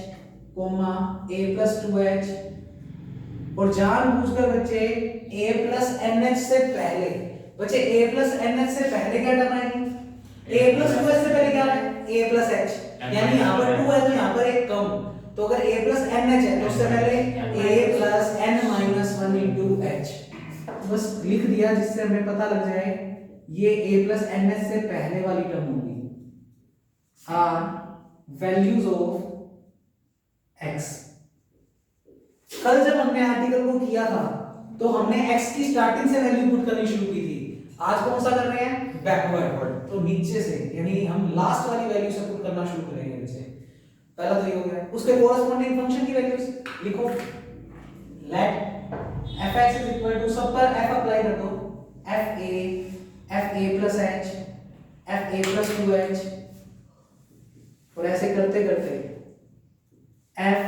a plus 2h, और जानबूझकर बच्चे a plus nh से पहले, बच्चे a plus nh से पहले क्या टर्म आएगी? a plus 2h से पहले क्या है? a plus h, यानी यहाँ पर 2 है तो यहाँ पर एक कम, तो अगर a plus nh है तो उससे पहले a plus n minus 1 into h, बस लिख दिया जिससे हमें पता लग जाए ये a plus nh से पहले वाली टर्म होगी are values of x। कल जब हमने आर्टिकल को किया था तो हमने x की स्टार्टिंग से वैल्यू पुट करनी शुरू की थी, आज कौन सा कर रहे हैं? बैकवर्ड, तो नीचे से, यानी हम लास्ट वाली वैल्यू से पुट करना शुरू करेंगे नीचे। पहला तो ये हो गया, उसके कोरेस्पोंडिंग फंक्शन की वैल्यूज लिखो, late fx is equal to, सब पर f अप्लाई कर दो, fa plus h, fa plus 2h, और ऐसे करते करते f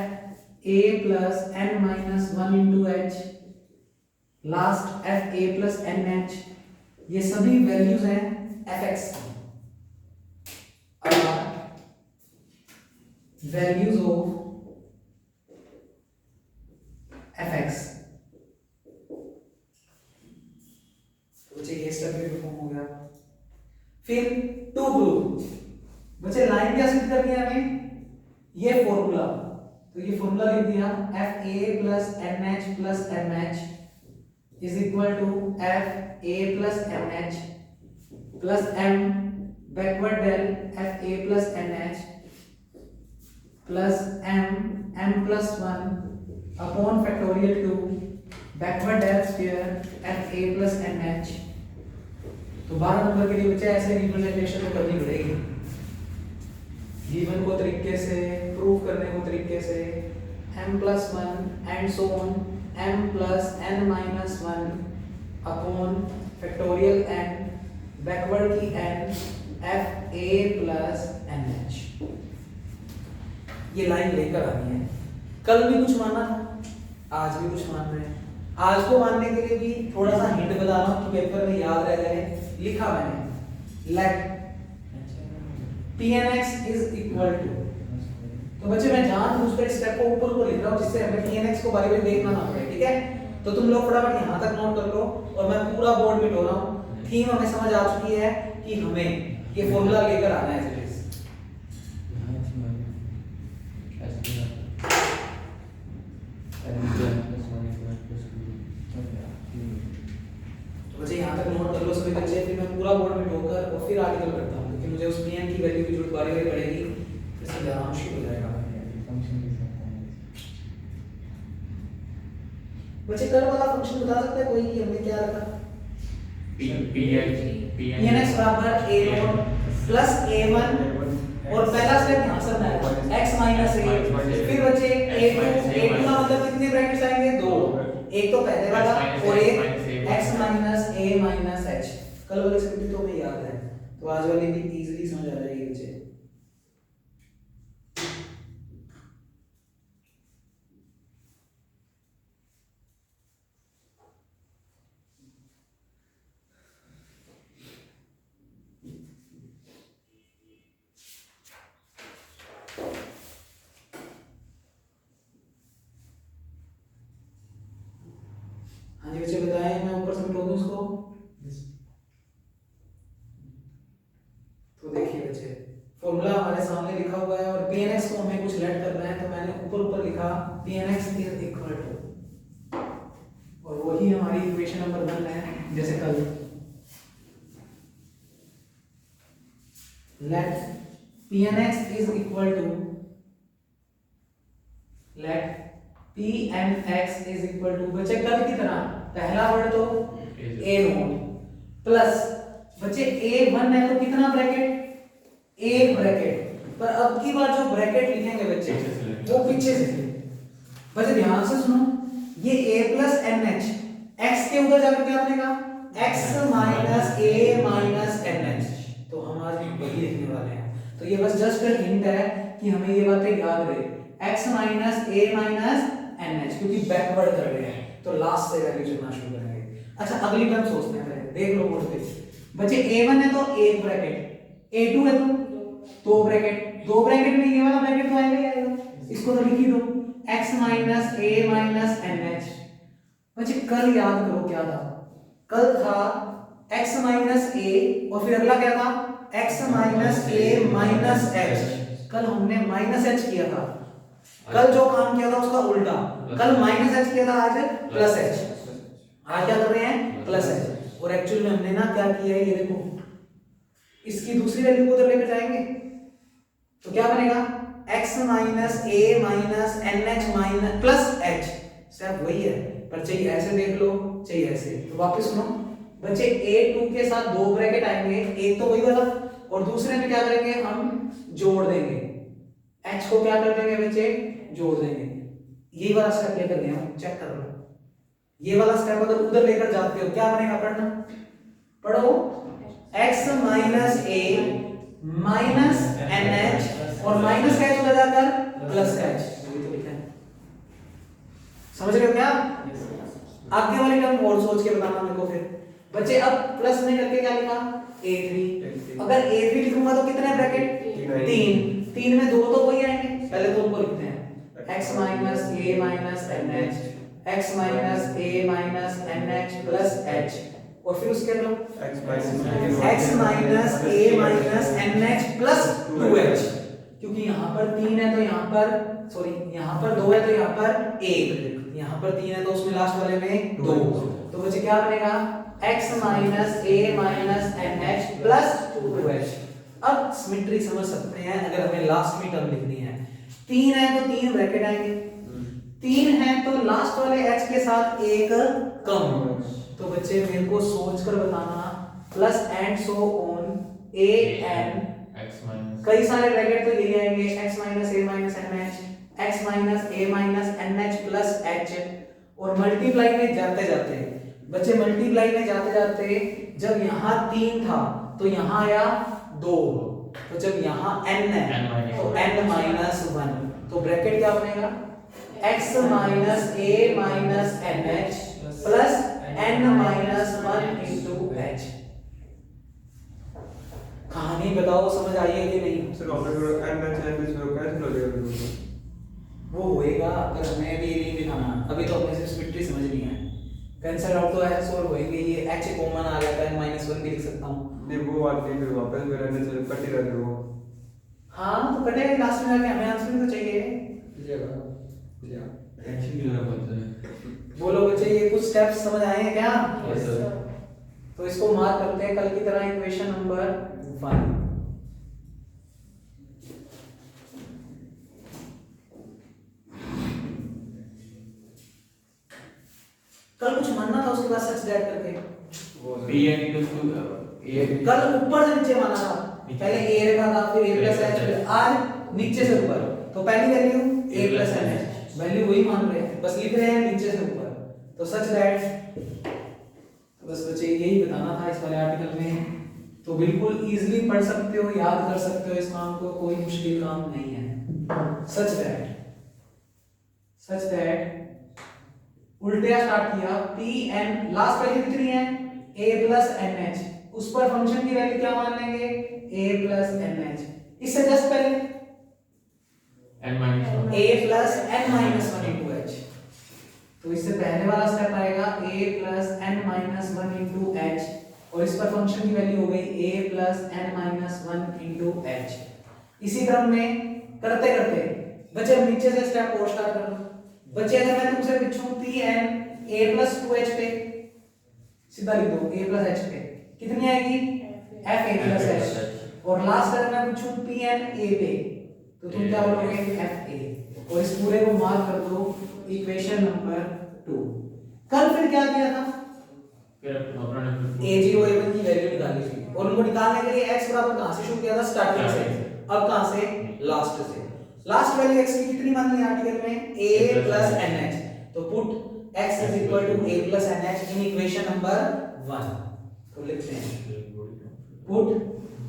a plus n minus 1 into h, last f a plus n h, ये सभी वैल्यूज हैं fx की, वैल्यूज ऑफ fx। बच्चे ये स्टेप भी परफॉर्म हो गया। फिर टू प्रूव, बच्चे लाइन क्या सिद्ध करनी है हमें? ये फॉर्मूला, तो ये फॉर्मूला लिख दिया, fa plus nh plus mh is equal to fa plus mh plus m backward del fa plus nh plus m plus 1 upon factorial 2 backward del square fa plus nh। तो 12 नंबर के लिए बच्चे ऐसे रिप्रेजेंटेशन तो करनी पड़ेगी, गिवन को तरीके से, प्रूव करने को तरीके से, m plus 1 and so on, m plus n minus 1 upon factorial n backward की n f a plus n h। ये लाइन लेकर आनी है, कल भी कुछ माना था, आज भी कुछ मान रहे हैं। आज को मानने के लिए भी थोड़ा सा हिंट बता रहा हूँ कि पेपर में याद रह जाए। लिखा मैंने late pnx is equal to, तो बच्चे मैं जानबूझकर इस स्टेप को ऊपर ऊपर लिख रहा हूँ जिससे हमें pnx को बारी बारी देखना ना पड़े, ठीक है? तो तुम लोग फटाफट यहाँ तक नोट कर लो और मैं पूरा बोर्ड मिटो रहा हूँ। थीम हमें समझ आ चुकी है कि हमें ये फॉर्मूला लेकर आना है। तो बच्चे यहाँ तक नोट कर लो सभी बच्चे, फिर मैं पूरा बोर्ड में ठोकर और फिर आर्टिकल करता हूँ क्योंकि मुझे उस pn की वैल्यू की जरूरत बारी बारी पड़ेगी, फिर से ध्यान मुश्किल हो जाएगा। बच्चे कल वाला फंक्शन बता सकते हैं कोई कि हमने क्या रखा? pnx बराबर a0 प्लस a1 और पहला स्टेप यहाँ से बनाया x माइनस a, फिर बच्चे a2 का मतलब कितने ब्रैकेट्स आएंगे? 2, एक तो पहले वाला और एक x minus a minus h। कल वाली स्थिति तो हमें याद है, तो आज वाली भी इजीली समझ आ जाएगी बच्चे। हाँ जी बच्चे बताएं, मैं ऊपर से मिटा दूं इसको। तो देखिए बच्चे फॉर्मूला हमारे सामने लिखा हुआ है और pnx को हमें कुछ लेट करना है, तो मैंने ऊपर ऊपर लिखा pnx इज इक्वल टू, और वही हमारी इक्वेशन नंबर 1 है जैसे कल। Let pnx is equal to, let pnx is equal to, बच्चे कल की तरह पहला वर्ड तो a0 प्लस बच्चे a1 है तो कितना ब्रैकेट? एक ब्रैकेट, पर अब की बार जो ब्रैकेट लिखेंगे बच्चे वो पीछे से। बच्चे ध्यान से सुनो, ये a प्लस nh, x के उधर जाकर क्या बनेगा? x minus a minus nh। तो हम आज वही लिखने वाले हैं। तो ये बस जस्ट हिंट है कि हमें ये बातें याद रहे, x minus a minus NH, क्योंकि बैकवर्ड कर रहे हैं तो लास्ट से वैल्यू चुनना शुरू करेंगे। अच्छा अगली टर्म सोचते हैं पहले, देख लो बोर्ड पे बच्चे, a1 है तो एक ब्रैकेट, a2 है तो दो ब्रैकेट, दो ब्रैकेट में ये वाला ब्रैकेट तो आएगा ही आएगा, इसको तो लिख ही दो, x minus a minus NH. बच्चे कल याद करो क्या था, कल था x माइनस a और फिर अगला क्या था x minus a minus h। कल हमने माइनस h किया था, कल जो काम किया था उसका उल्टा, कल माइनस h किया था, आज प्लस h। आज क्या कर रहे हैं, प्लस h। और एक्चुअल में हमने ना क्या किया है, ये देखो इसकी दूसरी वैल्यू को उधर लेकर जाएंगे तो क्या बनेगा, x minus a minus NH minus plus h। Step वही है पर चाहिए ऐसे देख लो, चाहिए ऐसे। तो वापस सुनो बच्चे, a2 के साथ दो ब्रैकेट आएंगे, एक तो वही वाला और दूसरे में क्या करेंगे हम जोड़ देंगे, h को क्या कर देंगे बच्चे, जोड़ देंगे। यही वाला स्टेप लेकर गए हम, चेक कर लो। ये वाला स्टेप अगर उधर लेकर जाते हो क्या बनेगा, पढ़ना पढ़ो, x minus a minus NH और माइनस का h उधर जाकर प्लस का h, तो लिखा है। समझ रहे हो क्या? आगे वाली टर्म और सोच के बताना मेरे को फिर। बच्चे अब प्लस में करके क्या लिखा, a3। अगर a3 लिखूंगा तो कितने ब्रैकेट, तीन, तीन में दो तो वही आएंगे, पहले तो उनको लिखते हैं, x minus a minus NH, x minus a minus NH plus h और फिर उसके लो x minus a minus NH plus 2h, क्योंकि यहाँ पर तीन है तो यहाँ पर सॉरी यहाँ पर दो है तो यहाँ पर एक, यहाँ पर तीन है तो उसमें लास्ट वाले में दो, तो बच्चे क्या बनेगा, x minus a minus NH plus 2h। अब सिमेट्री समझ सकते हैं, अगर हमें लास्ट में टर्म लिखनी है, तीन है तो तीन ब्रैकेट आएंगे, तीन है तो लास्ट वाले h के साथ एक कम, तो बच्चे मेरे को सोचकर बताना, plus and so on a n, कई सारे ब्रैकेट तो यही आएंगे, x minus a minus NH, x minus a minus NH plus h। और मल्टीप्लाई में जाते जाते बच्चे, मल्टीप्लाई में जाते जाते जब यहाँ तीन था तो यहाँ आया दो, तो जब यहाँ n है तो n माइनस वन, तो ब्रैकेट क्या बनेगा, x minus a minus NH plus n minus one into h। कहानी बताओ समझ आई है कि नहीं? सर वो होएगा अगर हमें भी नहीं दिखाना, अभी तो अपने सिर्फ सिमेट्री समझनी है। कैंसिल आउट तो है, सॉल्व होएंगे, ये h कॉमन आ गया था, -1 भी लिख सकता हूं। नहीं वो बात नहीं, फिर वापस मेरा ने चल कट ही रह गया वो। हां तो कटेगा लास्ट में जाके, हमें आंसर भी तो चाहिए। टेंशन क्यों है बच्चे? बोलो बच्चे, ये कुछ स्टेप्स समझ आए हैं क्या? Yes sir. तो इसको मार्क करते हैं कल की तरह, इक्वेशन नंबर 1। कल कुछ मानना था, उसके बाद सच दैट करके b n equals to a, कल ऊपर से नीचे माना था, पहले a रखा था फिर a प्लस h, आज नीचे से ऊपर, तो पहली value a plus h, value वही मान रहे हैं, बस लिख रहे हैं नीचे से ऊपर, तो सच दैट। तो बस बच्चे यही बताना था इस वाले आर्टिकल में, तो बिल्कुल इजीली पढ़ सकते हो, याद कर सकते हो इस काम को, कोई मुश्किल काम नहीं है। सच दैट उल्टा स्टार्ट किया, pn लास्ट वैल्यू कितनी है, a प्लस एनएच, उस पर फंक्शन की वैल्यू क्या मान लेंगे, a प्लस एनएच, इससे जस्ट पहले n minus 1, a plus n minus 1 into h, तो इससे पहले वाला स्टेप आएगा a plus n minus 1 into h, और इस पर फंक्शन की वैल्यू हो गई a plus n minus 1 into h। इसी क्रम में करते करते बच्चे अब नीचे से स्टेप और स्टार्ट कर लो। बच्चे अगर मैं तुमसे पूछूं pn a प्लस 2h पे, सीधा लिख दो a प्लस h पे कितनी आएगी, f a प्लस h, और लास्ट अगर मैं पूछूं pn a पे तो तुम क्या बोलोगे, f a, और इस पूरे को मार्क कर दो इक्वेशन नंबर 2। कल फिर क्या किया था, फिर अपना ने a0 a1 की वैल्यू निकाली थी, और उनको निकालने के लिए x बराबर कहां से शुरू किया था, स्टार्टिंग से, अब कहां से, लास्ट से। लास्ट वैल्यू x की कितनी मानी है आर्टिकल में, a प्लस nh, तो put x is equal to a plus nh in equation number 1। तो लिखते हैं पुट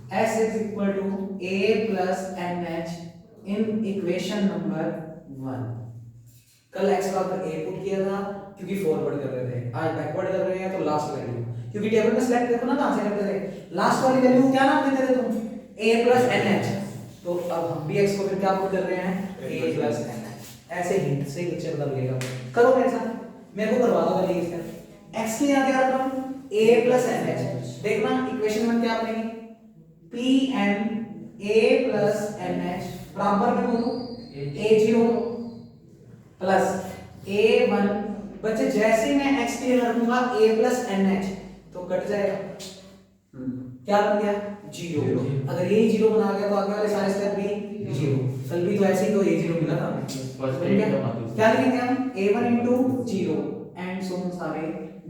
S is equal to A plus NH in equation number 1। कल x बराबर a पुट किया था क्योंकि फॉरवर्ड कर रहे थे, आज बैकवर्ड कर रहे हैं तो लास्ट वैल्यू, क्योंकि टेबल में सिलेक्ट देखो ना कहां से करते थे, लास्ट वाली वैल्यू क्या नाम देते थे तुम, a plus NH। तो अब हम भी x को फिर क्या पुट कर रहे हैं, a plus NH। ऐसे हिंट से बच्चे बदल लेगा। करो मेरे साथ, मेरे को करवा दो पहले इसका x के यहां क्या रख रहा हूं, a plus NH। देखना इक्वेशन में क्या बनेगी, Pn a plus NH बराबर में बोलो a0 प्लस a1। बच्चे जैसे मैं x के लिए रखूंगा a plus NH तो कट जाएगा, क्या बन गया, 0। अगर ये 0 बना गया तो आगे वाले सारे स्टेप भी 0। कल भी तो ऐसे ही तो a0 मिला था, क्या लिखेंगे हम, a1 into 0 एंड सो सारे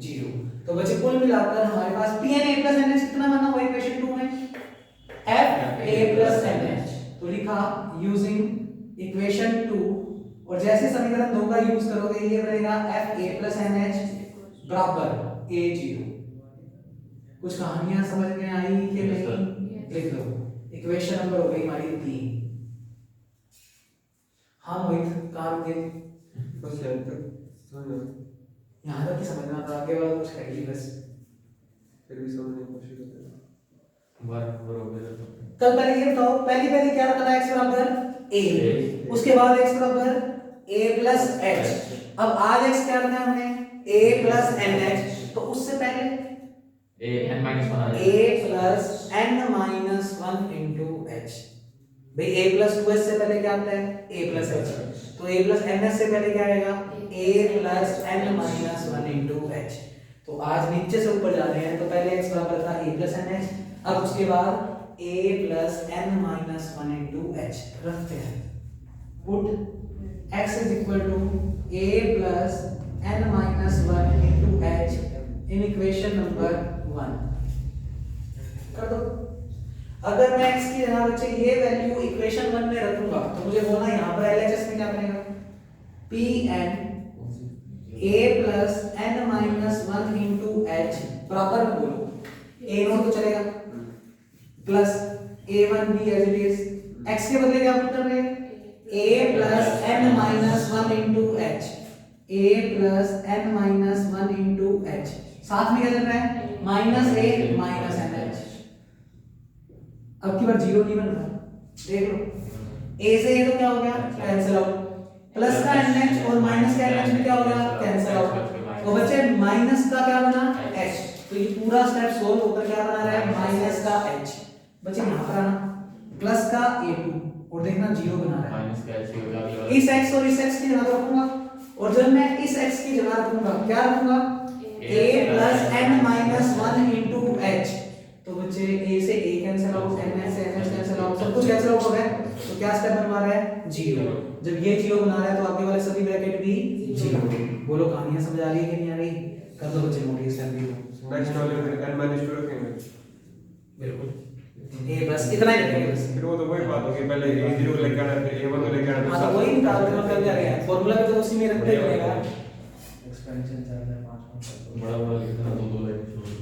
0। तो बच्चे कुल मिलाकर हमारे पास Pn a plus NH कितना बना हुआ इक्वेशन 2 में, f a plus NH। तो लिखा यूजिंग इक्वेशन 2, और जैसे समीकरण 2 का यूज करोगे ये बनेगा f a plus NH बराबर a0। कुछ कहानियां समझ में आई कि नहीं, लिख लो। इक्वेशन नंबर हो गई हमारी 3। हाँ मोहित काम के बस यहाँ तक समझ यहाँ तक ही समझना था, आगे वाला कुछ है ही बस, फिर भी समझने की कोशिश करते हैं। बराबर हो गया तो कल पहले ये बताओ, पहली क्या रखा था, x बराबर a, उसके बाद x बराबर a plus h। अब आज x क्या रखा है हमने, a plus nh। तो उससे पहले a n minus 1 uh a जाएगा, plus n minus 1 into h। भाई a plus 2h से पहले क्या आता है, a plus h। तो a plus nh से पहले क्या आएगा, a plus n minus 1 into h। तो आज नीचे से ऊपर जा रहे हैं, तो पहले x बराबर था a plus nh, अब उसके बाद a plus n minus 1 into h रखते हैं। Put x is equal to a plus n minus 1 into h in equation number 1 कर दो। अगर मैं x की जगह बच्चे ये वैल्यू इक्वेशन 1 में रखूंगा तो मुझे बोलना यहाँ पर LHS में क्या बनेगा, Pn a plus n minus 1 into h बराबर में बोलो a नोट तो चलेगा प्लस a1 भी एज इट इज, x के बदले क्या पुट कर रहे हैं, a plus n minus 1 into h, a plus n minus 1 into h, साथ में क्या चल रहा है, माइनस a माइनस nh। अब की बार 0 नहीं बन रहा, देख लो a से a तो क्या हो गया, कैंसिल आउट, प्लस का nh और माइनस का nh में क्या हो गया, कैंसिल आउट। तो बच्चे माइनस का क्या बना, h। तो ये पूरा स्टेप सोल्व होकर क्या बना रहा है, माइनस का h। बच्चे यहाँ पर आना, प्लस का a2 और देखना 0 बना रहा है, माइनस का h हो जाएगा, इस x और इस x की जगह रखूंगा, और जब मैं इस x की जगह रखूंगा क्या रखूंगा, a plus n minus 1 into h। तो बच्चे a से a कैंसिल आउट, n से n कैंसिल आउट, सब कुछ कैंसिल आउट हो गया। तो क्या स्टेप बनवा रहा है, 0। जब ये 0 बना रहा है तो आगे वाले सभी ब्रैकेट भी 0। बोलो कहानियां समझ आ रही है कि नहीं आ रही, कर दो बच्चे नोट इस स्टेप भी। नेक्स्ट वाले में n minus 2 रखेंगे, बिल्कुल a बस इतना ही रखेंगे बस। फिर वो तो वही बात होगी, पहले a0 लेके आना फिर a1 को लेके आना। हां तो वही निकाल के हम कर रहे हैं, फार्मूला भी तो उसी में रखते रहेगा। एक्सपेंशन चल रहा है 5 बड़ा बड़ा लिखना, दो लाइन छोड़ दे।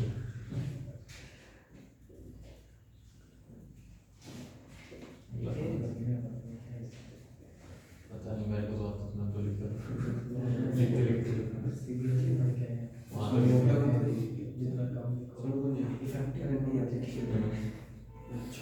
पता नहीं मेरे को तो आता मैं तो लिखता लिखते वहाँ पे जितना काम इफेक्टिव नहीं आती।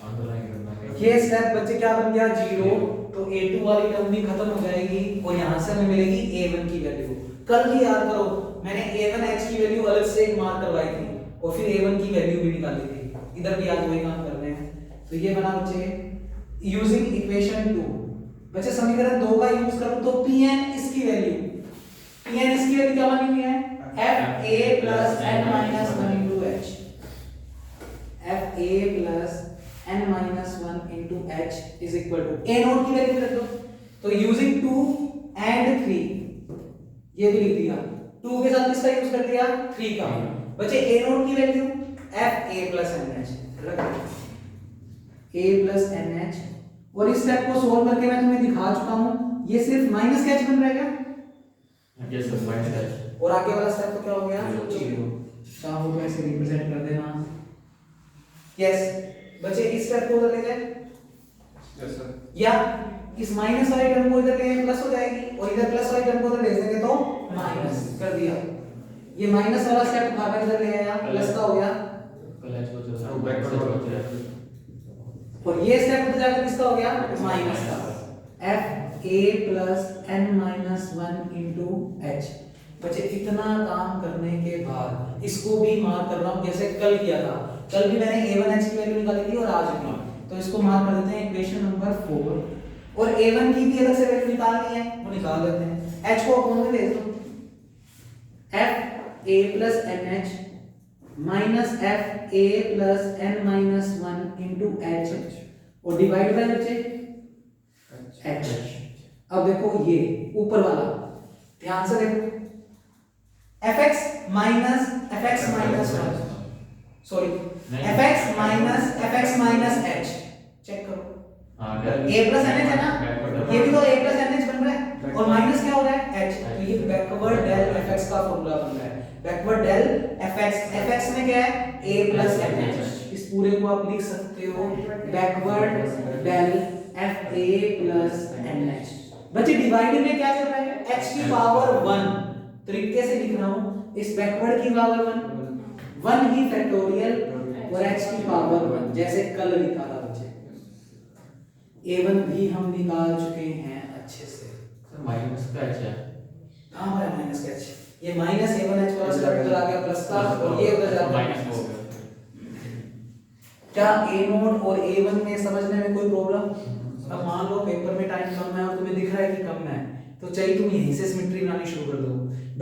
अंडरलाइन करना है। ये स्टेप बच्चे क्या बन गया, 0। तो a2 वाली टर्म भी खत्म हो जाएगी और यहाँ से हमें मिलेगी a1 की वैल्यू। कल भी याद करो मैंने a1 x की वैल्यू अलग से एक मार्क करवाई थी और फिर a1 की वैल्यू भी निकाली थी। इधर भी आज वही काम कर रहे हैं। तो ये बना बच्चे यूजिंग इक्वेशन 2। बच्चे समीकरण 2 का यूज करूं तो Pn इसकी वैल्यू क्या बनी हुई है, f a plus n minus 1 into h। f a plus n minus 1 into h is equal to a note की वैल्यू रख दो। तो यूजिंग 2 and 3 ये भी लिख दिया, 2 के साथ किसका यूज कर दिया, 3 का। बच्चे a नोट की value f a plus nh रख दो, a plus nh। और इस स्टेप को सोल्व करके मैं तुम्हें दिखा चुका हूं, ये सिर्फ माइनस का h बन रहेगा। Yes sir, minus h। और आगे वाला स्टेप तो क्या हो गया, 0। चाहो तो ऐसे रिप्रेजेंट कर देना। यस बच्चे इस स्टेप को उधर ले जाए यस सर। या इस माइनस वाली टर्म को इधर ले आए प्लस हो जाएगी और इधर प्लस वाली टर्म को उधर ले देंगे तो माइनस कर दिया। ये माइनस वाला स्टेप उठाकर इधर ले आया प्लस का हो गया कल को चला तो बैकवर्ड होता है और ये स्टेप उधर जाकर किसका हो गया माइनस का f a plus n minus 1 into h। बच्चे इतना काम करने के बाद इसको भी मार्क कर रहा हूं जैसे कल किया था। कल भी मैंने a1h की वैल्यू निकाली थी और आज भी, तो इसको मार्क कर देते हैं इक्वेशन नंबर 4 और a1 की भी अलग से वैल्यू निकालनी है वो निकाल देते हैं। h को कौन में भेज दो f a plus nh minus f a plus n minus 1 into h और डिवाइड बाय बच्चे h। अब देखो ये ऊपर वाला ध्यान से देखो fx minus 1 sorry fx minus h check करो हां a plus nh है ना, ये भी तो a plus nh बन रहा है और माइनस क्या हो रहा है h, तो ये बैकवर्ड डेल fx का फॉर्मूला बन रहा है। बैकवर्ड डेल fx में क्या है a plus nh, इस पूरे को आप लिख सकते हो backward del fa plus nh। बच्चे डिवाइड में क्या चल रहा है h की पावर 1 तरीके से लिख रहा हूं इस बैकवर्ड की पावर 1 ही फैक्टोरियल और h की पावर 1 जैसे कल लिखा था बच्चे। a1 भी हम निकाल चुके हैं अच्छे से। सर माइनस का h है हां हमारा माइनस का h, ये माइनस a1h वाला स्टेप उधर आ गया प्लस का और ये उधर जा माइनस हो गया। क्या a0 और a1 में समझने में कोई प्रॉब्लम? अब मान लो पेपर में टाइम कम है और तुम्हें दिख रहा है कि कम है तो चाहिए तुम यहीं से सिमेट्री बनानी शुरू कर दो।